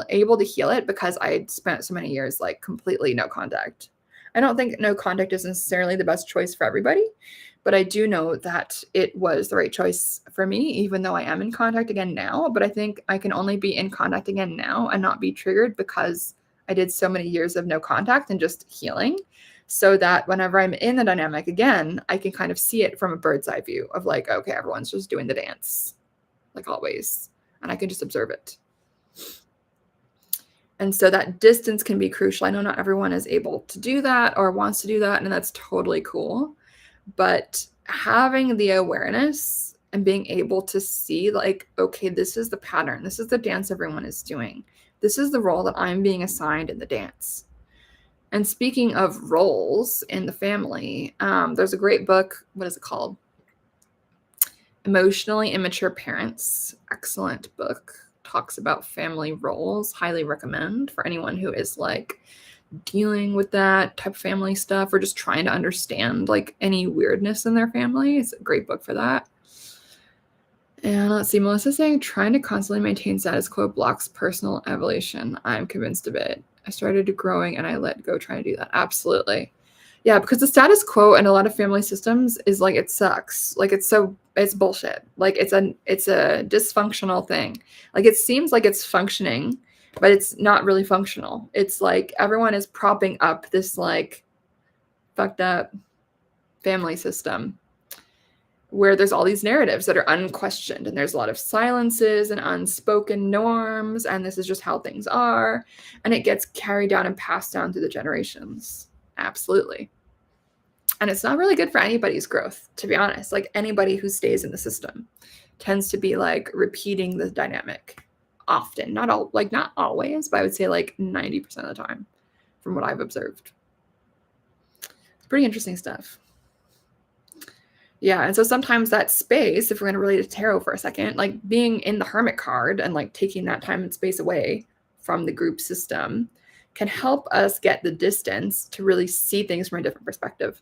able to heal it because I had spent so many years like completely no contact. I don't think no contact is necessarily the best choice for everybody, but I do know that it was the right choice for me, even though I am in contact again now. But I think I can only be in contact again now and not be triggered because I did so many years of no contact and just healing, so that whenever I'm in the dynamic again, I can kind of see it from a bird's eye view of like, okay, everyone's just doing the dance, like always, and I can just observe it. And so that distance can be crucial. I know not everyone is able to do that or wants to do that, and that's totally cool. But having the awareness and being able to see like, okay, this is the pattern. This is the dance everyone is doing. This is the role that I'm being assigned in the dance. And speaking of roles in the family, there's a great book. What is it called? Emotionally Immature Parents. Excellent book. Talks about family roles. Highly recommend for anyone who is like dealing with that type of family stuff or just trying to understand like any weirdness in their family. It's a great book for that. And let's see, Melissa's saying trying to constantly maintain status quo blocks personal evolution. I'm convinced of it. I started growing and I let go trying to do that. Absolutely. Yeah, because the status quo in a lot of family systems is like it sucks. Like it's bullshit. Like it's a dysfunctional thing. Like it seems like it's functioning, but it's not really functional. It's like everyone is propping up this like fucked up family system where there's all these narratives that are unquestioned and there's a lot of silences and unspoken norms, and this is just how things are, and it gets carried down and passed down through the generations. Absolutely. And it's not really good for anybody's growth, to be honest. Like anybody who stays in the system tends to be like repeating the dynamic often, not always, but I would say like 90% of the time from what I've observed. It's pretty interesting stuff. Yeah, and so sometimes that space, if we're going to relate to tarot for a second, like being in the hermit card and like taking that time and space away from the group system can help us get the distance to really see things from a different perspective.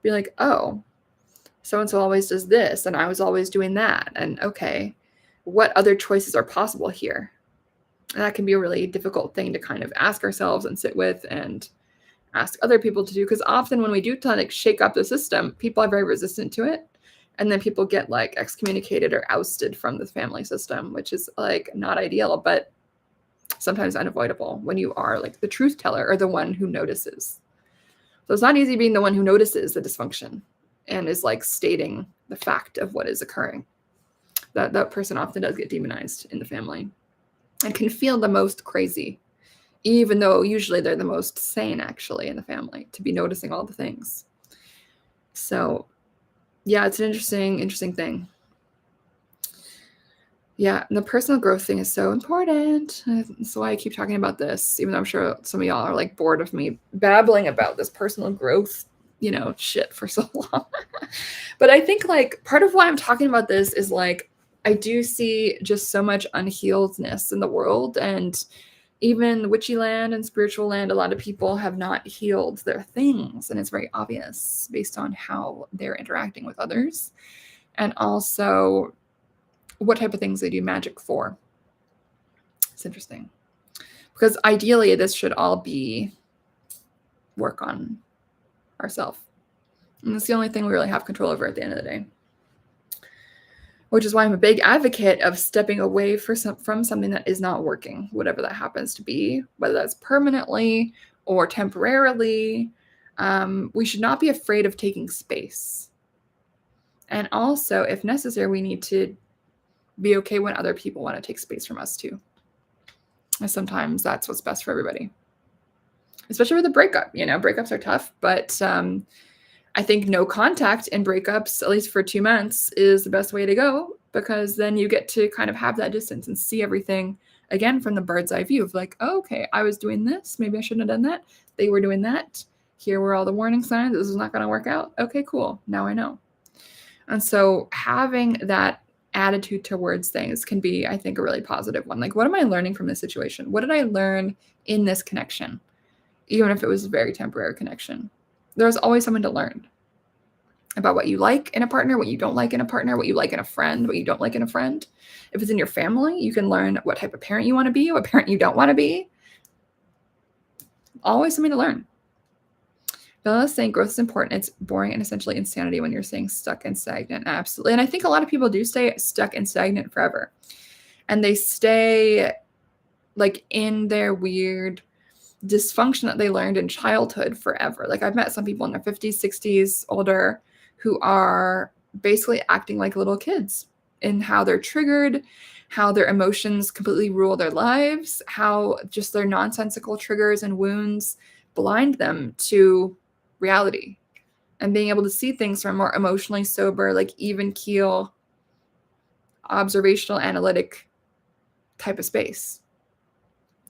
Be like, oh, so-and-so always does this, and I was always doing that. And okay, what other choices are possible here? And that can be a really difficult thing to kind of ask ourselves and sit with and ask other people to do, because often when we do try to like shake up the system, people are very resistant to it, and then people get like excommunicated or ousted from the family system, which is like not ideal, but sometimes unavoidable when you are like the truth teller or the one who notices. So it's not easy being the one who notices the dysfunction and is like stating the fact of what is occurring. That person often does get demonized in the family and can feel the most crazy even though usually they're the most sane actually in the family, to be noticing all the things. So yeah, it's an interesting thing. Yeah, and the personal growth thing is so important. That's why I keep talking about this, even though I'm sure some of y'all are like bored of me babbling about this personal growth, shit for so long. But I think like part of why I'm talking about this is like I do see just so much unhealedness in the world, and even witchy land and spiritual land, a lot of people have not healed their things, and it's very obvious based on how they're interacting with others, and also what type of things they do magic for. It's interesting. Because ideally, this should all be work on ourselves. And it's the only thing we really have control over at the end of the day. Which is why I'm a big advocate of stepping away from something that is not working, whatever that happens to be, whether that's permanently or temporarily. We should not be afraid of taking space. And also, if necessary, we need to be okay when other people want to take space from us too. And sometimes that's what's best for everybody. Especially with a breakup, breakups are tough, but I think no contact in breakups, at least for 2 months, is the best way to go, because then you get to kind of have that distance and see everything again from the bird's eye view of like, oh, okay, I was doing this. Maybe I shouldn't have done that. They were doing that. Here were all the warning signs. This is not going to work out. Okay, cool. Now I know. And so having that attitude towards things can be, I think, a really positive one. Like, what am I learning from this situation? What did I learn in this connection? Even if it was a very temporary connection. There's always something to learn about what you like in a partner, what you don't like in a partner, what you like in a friend, what you don't like in a friend. If it's in your family, you can learn what type of parent you want to be, what parent you don't want to be. Always something to learn. Bella's saying growth is important. It's boring and essentially insanity when you're saying stuck and stagnant. Absolutely. And I think a lot of people do stay stuck and stagnant forever. And they stay like in their weird dysfunction that they learned in childhood forever. Like I've met some people in their 50s, 60s, older, who are basically acting like little kids in how they're triggered, how their emotions completely rule their lives, how just their nonsensical triggers and wounds blind them to reality, and being able to see things from a more emotionally sober, like even keel, observational, analytic type of space.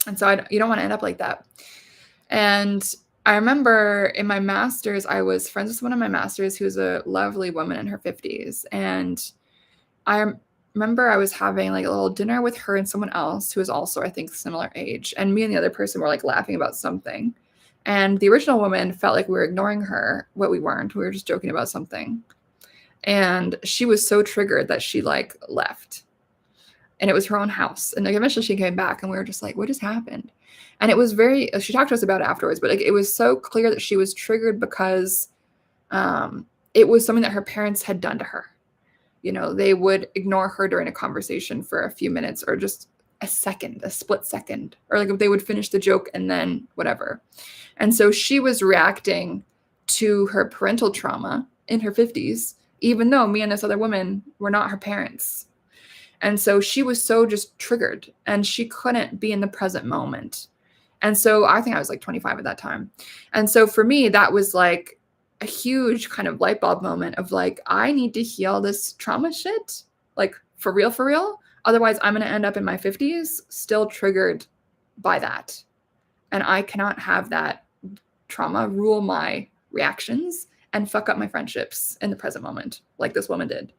And so you don't want to end up like that. And I remember in my master's, I was friends with one of my masters who was a lovely woman in her 50s. And I remember I was having like a little dinner with her and someone else who was also, I think, similar age. And me and the other person were like laughing about something. And the original woman felt like we were ignoring her, what we weren't. We were just joking about something. And she was so triggered that she like left. And it was her own house. And like eventually she came back and we were just like, what just happened? And it was she talked to us about it afterwards, but like it was so clear that she was triggered because it was something that her parents had done to her. They would ignore her during a conversation for a few minutes or just a split second, or like if they would finish the joke and then whatever. And so she was reacting to her parental trauma in her 50s, even though me and this other woman were not her parents. And so she was so just triggered and she couldn't be in the present moment. And so I think I was like 25 at that time. And so for me, that was like a huge kind of light bulb moment of like, I need to heal this trauma shit, like for real, for real. Otherwise, I'm going to end up in my 50s still triggered by that. And I cannot have that trauma rule my reactions and fuck up my friendships in the present moment like this woman did.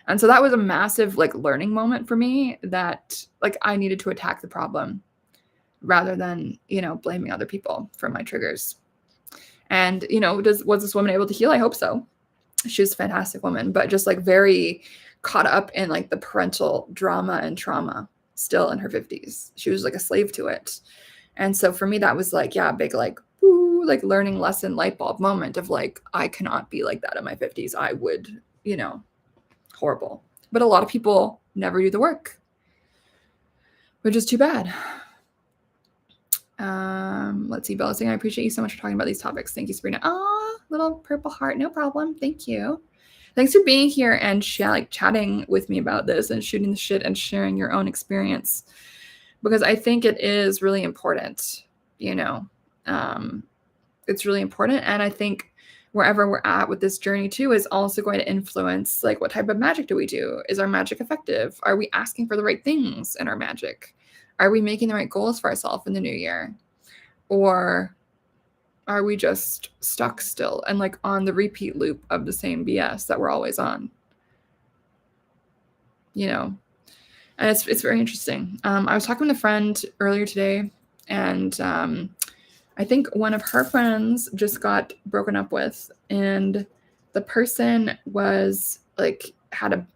And so that was a massive like learning moment for me, that like I needed to attack the problem rather than, blaming other people for my triggers. And, was this woman able to heal? I hope so. She was a fantastic woman, but just like very caught up in like the parental drama and trauma still in her 50s. She was like a slave to it. And so for me, that was like, yeah, big like, ooh, like learning lesson light bulb moment of like, I cannot be like that in my 50s. I would, horrible. But a lot of people never do the work, which is too bad. Let's see, Bella saying, I appreciate you so much for talking about these topics. Thank you, Sabrina. Ah, little purple heart. No problem. Thank you. Thanks for being here and chatting with me about this and shooting the shit and sharing your own experience. because I think it is really important, you know. It's really important. And I think wherever we're at with this journey too is also going to influence, like, what type of magic do we do? Is our magic effective? Are we asking for the right things in our magic? Are we making the right goals for ourselves in the new year? Or are we just stuck still and like on the repeat loop of the same BS that we're always on? You know, and it's very interesting. I was talking with a friend earlier today, and I think one of her friends just got broken up with, and the person was like had a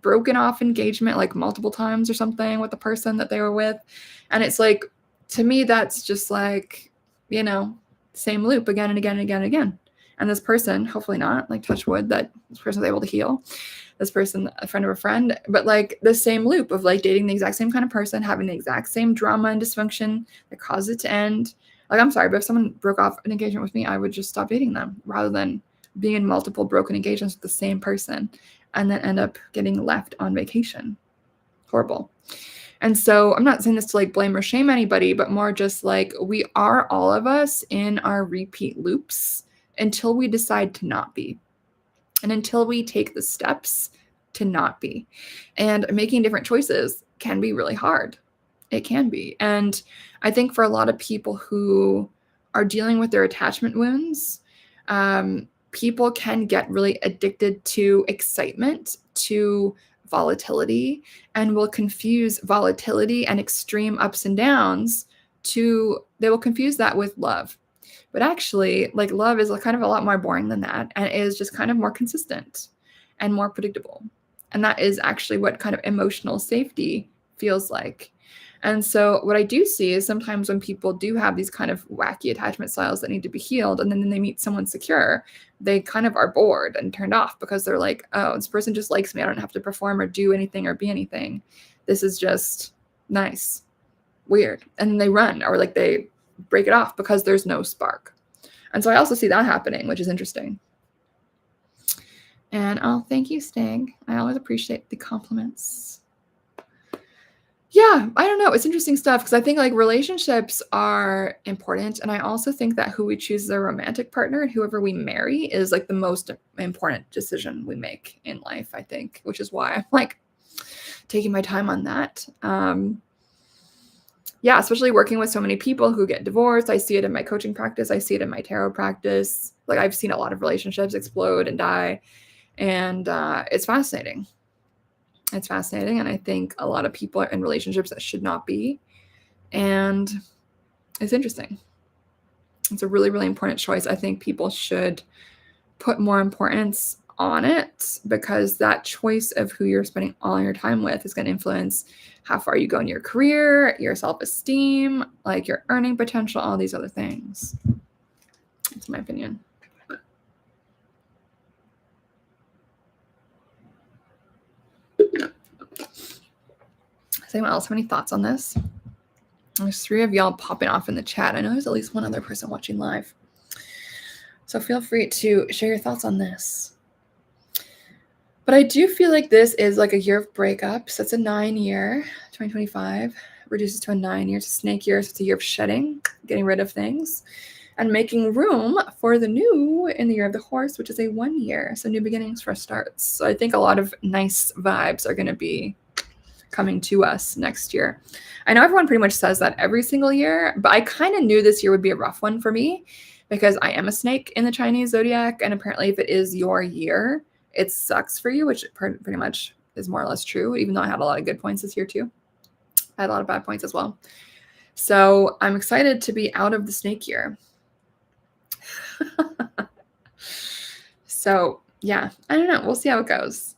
broken off engagement like multiple times or something with the person that they were with. And it's like, to me, that's just like, you know, same loop again and again and again and again. And this person, hopefully not, like, touch wood that this person was able to heal. This person, a friend of a friend, but like the same loop of like dating the exact same kind of person, having the exact same drama and dysfunction that caused it to end. Like, I'm sorry, but if someone broke off an engagement with me, I would just stop dating them rather than being in multiple broken engagements with the same person and then end up getting left on vacation. Horrible. And so I'm not saying this to like blame or shame anybody, but more just like, we are, all of us, in our repeat loops until we decide to not be. And until we take the steps to not be. And making different choices can be really hard. It can be. And I think for a lot of people who are dealing with their attachment wounds, people can get really addicted to excitement, to volatility, and will confuse volatility and extreme ups and downs they will confuse that with love. But actually, like, love is kind of a lot more boring than that, and is just kind of more consistent and more predictable. And that is actually what kind of emotional safety feels like. And so what I do see is sometimes when people do have these kind of wacky attachment styles that need to be healed, and then they meet someone secure, they kind of are bored and turned off because they're like, oh, this person just likes me. I don't have to perform or do anything or be anything. This is just nice, weird. And then they run, or like they break it off because there's no spark. And so I also see that happening, which is interesting. And thank you, Stig. I always appreciate the compliments. Yeah, I don't know. It's interesting stuff because I think like relationships are important. And I also think that who we choose as a romantic partner and whoever we marry is like the most important decision we make in life, I think, which is why I'm like taking my time on that. Yeah, especially working with so many people who get divorced. I see it in my coaching practice. I see it in my tarot practice. Like, I've seen a lot of relationships explode and die. And it's fascinating. It's fascinating. And I think a lot of people are in relationships that should not be. And it's interesting. It's a really, really important choice. I think people should put more importance on it, because that choice of who you're spending all your time with is going to influence how far you go in your career, your self-esteem, like your earning potential, all these other things. That's my opinion. Does anyone else have any thoughts on this? There's 3 of y'all popping off in the chat. I know there's at least one other person watching live. So feel free to share your thoughts on this. But I do feel like this is like a year of breakups. It's a 9-year, 2025, reduces to a 9 years, a snake year. So it's a year of shedding, getting rid of things, and making room for the new in the year of the horse, which is a 1 year. So new beginnings, fresh starts. So I think a lot of nice vibes are going to be coming to us next year. I know everyone pretty much says that every single year, but I kind of knew this year would be a rough one for me because I am a snake in the Chinese zodiac. And apparently if it is your year, it sucks for you, which pretty much is more or less true, even though I had a lot of good points this year too. I had a lot of bad points as well. So I'm excited to be out of the snake year. So yeah, I don't know. We'll see how it goes.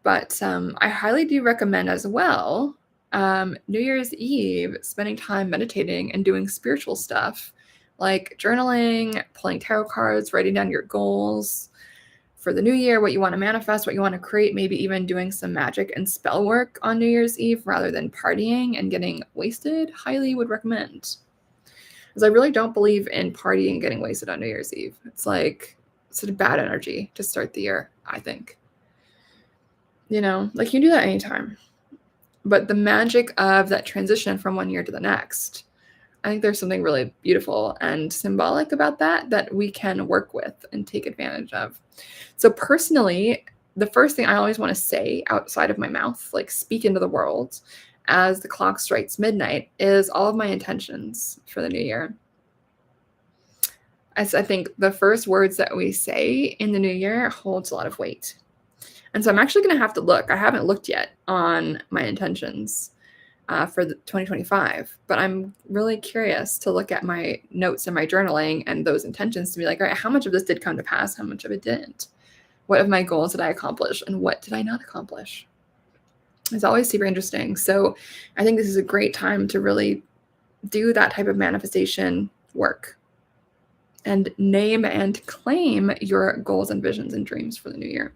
But I highly do recommend as well, New Year's Eve, spending time meditating and doing spiritual stuff like journaling, pulling tarot cards, writing down your goals for the new year, what you want to manifest, what you want to create, maybe even doing some magic and spell work on New Year's Eve rather than partying and getting wasted. Highly would recommend. Because I really don't believe in partying and getting wasted on New Year's Eve. It's like such a bad energy to start the year, I think. You know, like you can do that anytime. but the magic of that transition from one year to the next, I think there's something really beautiful and symbolic about that we can work with and take advantage of. So personally, the first thing I always want to say outside of my mouth, like speak into the world as the clock strikes midnight, is all of my intentions for the new year. As I think the first words that we say in the new year holds a lot of weight. And so I'm actually going to have to look. I haven't looked yet on my intentions for the 2025, but I'm really curious to look at my notes and my journaling and those intentions to be like, all right, how much of this did come to pass? How much of it didn't? What of my goals did I accomplish and what did I not accomplish? It's always super interesting. So I think this is a great time to really do that type of manifestation work and name and claim your goals and visions and dreams for the new year.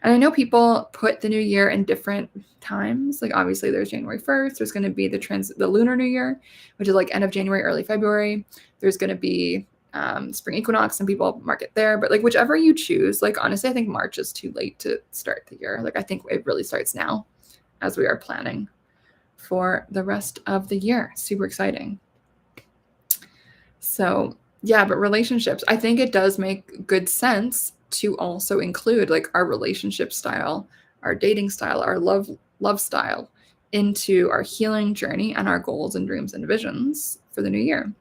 And I know people put the new year in different times. Like obviously there's January 1st. There's going to be the lunar new year, which is like end of January, early February. There's going to be spring equinox, and people mark it there. But like whichever you choose, like honestly, I think March is too late to start the year. Like I think it really starts now as we are planning for the rest of the year. Super exciting. So yeah, but relationships, I think it does make good sense to also include like our relationship style, our dating style, our love style into our healing journey and our goals and dreams and visions for the new year.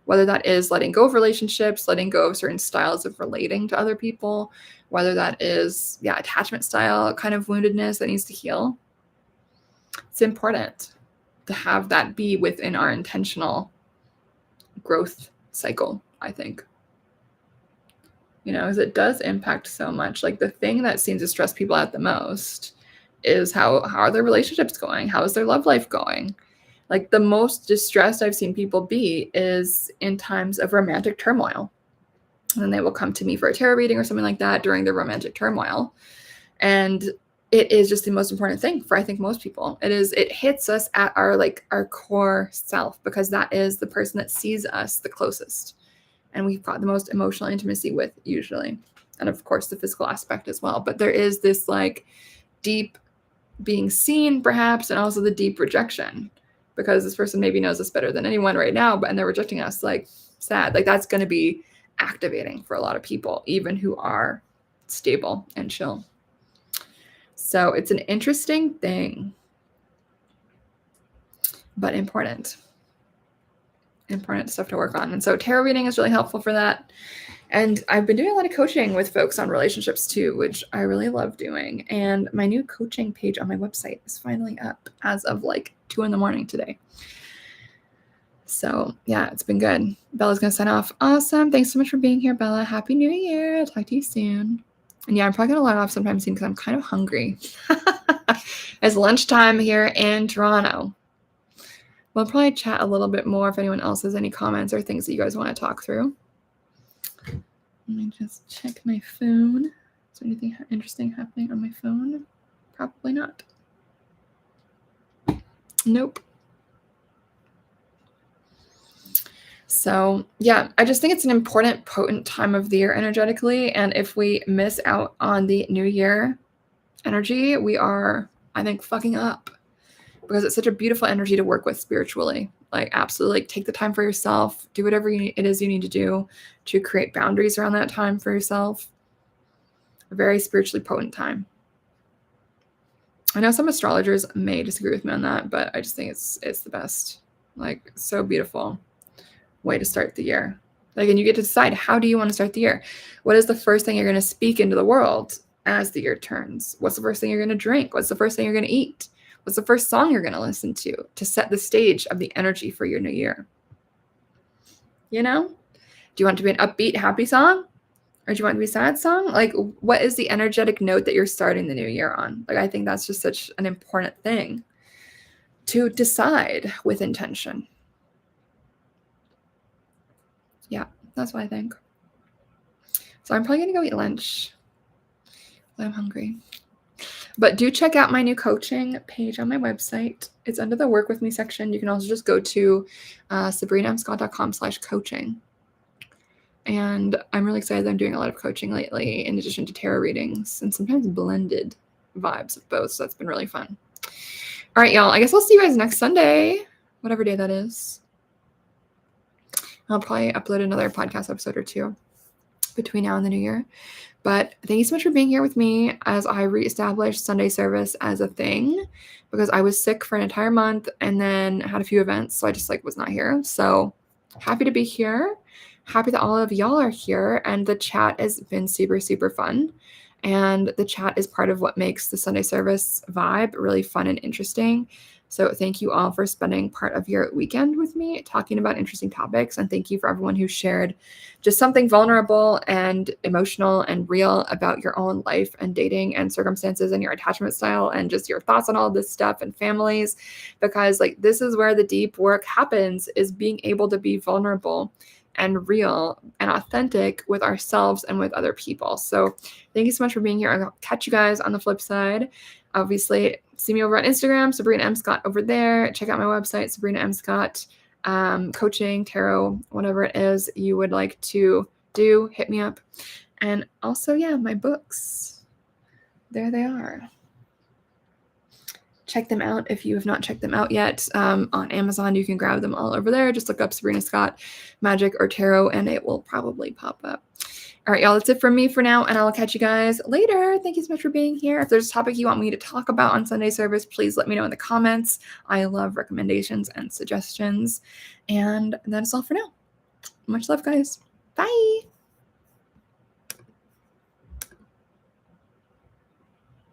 Whether that is letting go of relationships, letting go of certain styles of relating to other people, whether that is, attachment style kind of woundedness that needs to heal. It's important to have that be within our intentional growth cycle, I think. As it does impact so much. Like the thing that seems to stress people out the most is how are their relationships going? How is their love life going? Like the most distressed I've seen people be is in times of romantic turmoil. And then they will come to me for a tarot reading or something like that during their romantic turmoil. And it is just the most important thing for, I think, most people. It hits us at our core self, because that is the person that sees us the closest. And we've got the most emotional intimacy with usually. And of course the physical aspect as well. But there is this like deep being seen perhaps, and also the deep rejection, because this person maybe knows us better than anyone right now, and they're rejecting us. Like sad, like that's going to be activating for a lot of people, even who are stable and chill. So it's an interesting thing, but important stuff to work on. And so tarot reading is really helpful for that. And I've been doing a lot of coaching with folks on relationships too, which I really love doing. And my new coaching page on my website is finally up as of like 2 a.m. today. So yeah, it's been good. Bella's going to sign off. Awesome. Thanks so much for being here, Bella. Happy New Year. I'll talk to you soon. And yeah, I'm probably going to log off sometime soon because I'm kind of hungry. It's lunchtime here in Toronto. We'll probably chat a little bit more if anyone else has any comments or things that you guys want to talk through. Let me just check my phone. Is there anything interesting happening on my phone? Probably not. Nope. So yeah, I just think it's an important, potent time of the year energetically. And if we miss out on the new year energy, we are, I think, fucking up. Because it's such a beautiful energy to work with spiritually. Like absolutely, like, take the time for yourself, do whatever it is you need to do to create boundaries around that time for yourself. A very spiritually potent time. I know some astrologers may disagree with me on that, but I just think it's the best. Like so beautiful way to start the year. Like, and you get to decide, how do you want to start the year? What is the first thing you're going to speak into the world as the year turns? What's the first thing you're going to drink? What's the first thing you're going to eat? What's the first song you're going to listen to set the stage of the energy for your new year? Do you want it to be an upbeat, happy song? Or do you want it to be a sad song? Like, what is the energetic note that you're starting the new year on? Like, I think that's just such an important thing to decide with intention. Yeah, that's what I think. So I'm probably going to go eat lunch. I'm hungry. But do check out my new coaching page on my website. It's under the Work With Me section. You can also just go to sabrinascott.com/coaching. And I'm really excited. I'm doing a lot of coaching lately, in addition to tarot readings, and sometimes blended vibes of both. So that's been really fun. All right, y'all. I guess I'll see you guys next Sunday, whatever day that is. I'll probably upload another podcast episode or two between now and the new year. But thank you so much for being here with me as I reestablished Sunday service as a thing, because I was sick for an entire month and then had a few events. So I just was not here. So happy to be here. Happy that all of y'all are here. And the chat has been super, super fun. And the chat is part of what makes the Sunday service vibe really fun and interesting. So thank you all for spending part of your weekend with me talking about interesting topics. And thank you for everyone who shared just something vulnerable and emotional and real about your own life and dating and circumstances and your attachment style and just your thoughts on all this stuff and families, because this is where the deep work happens, is being able to be vulnerable and real and authentic with ourselves and with other people. So thank you so much for being here. I'll catch you guys on the flip side. Obviously, see me over on Instagram, Sabrina M. Scott over there. Check out my website, Sabrina M. Scott. Coaching, tarot, whatever it is you would like to do, hit me up. And also, my books. There they are. Check them out if you have not checked them out yet. On Amazon, you can grab them all over there. Just look up Sabrina Scott, Magic or Tarot, and it will probably pop up. All right, y'all, that's it from me for now, and I'll catch you guys later. Thank you so much for being here. If there's a topic you want me to talk about on Sunday service, please let me know in the comments. I love recommendations and suggestions. And that is all for now. Much love, guys. Bye.